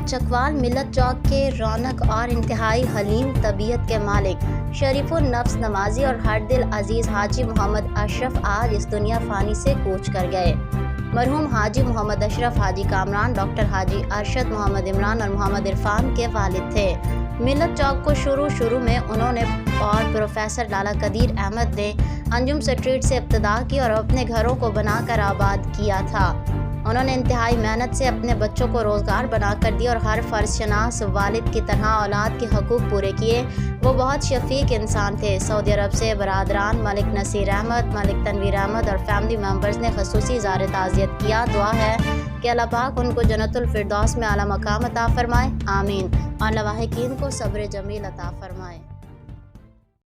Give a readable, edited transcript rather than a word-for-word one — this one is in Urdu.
چکوال ملت چوک کے رونق اور انتہائی حلیم طبیعت کے مالک شریف النفس نمازی اور ہر دل عزیز حاجی محمد اشرف آج اس دنیا فانی سے کوچ کر گئے۔ مرحوم حاجی محمد اشرف حاجی کامران ڈاکٹر حاجی ارشد محمد عمران اور محمد عرفان کے والد تھے۔ ملت چوک کو شروع میں انہوں نے اور پروفیسر لالا قدیر احمد نے انجم اسٹریٹ سے ابتدا کی اور اپنے گھروں کو بنا کر آباد کیا تھا۔ انہوں نے انتہائی محنت سے اپنے بچوں کو روزگار بنا کر دیا اور ہر فرض شناس والد کی طرح اولاد کے حقوق پورے کیے۔ وہ بہت شفیق انسان تھے۔ سعودی عرب سے برادران ملک نصیر احمد، ملک تنویر احمد اور فیملی ممبرز نے خصوصی اظہار تعزیت کیا۔ دعا ہے کہ اللہ پاک ان کو جنت الفردوس میں اعلیٰ مقام عطا فرمائے، آمین، اور لواحقین کو صبر جمیل عطا فرمائے۔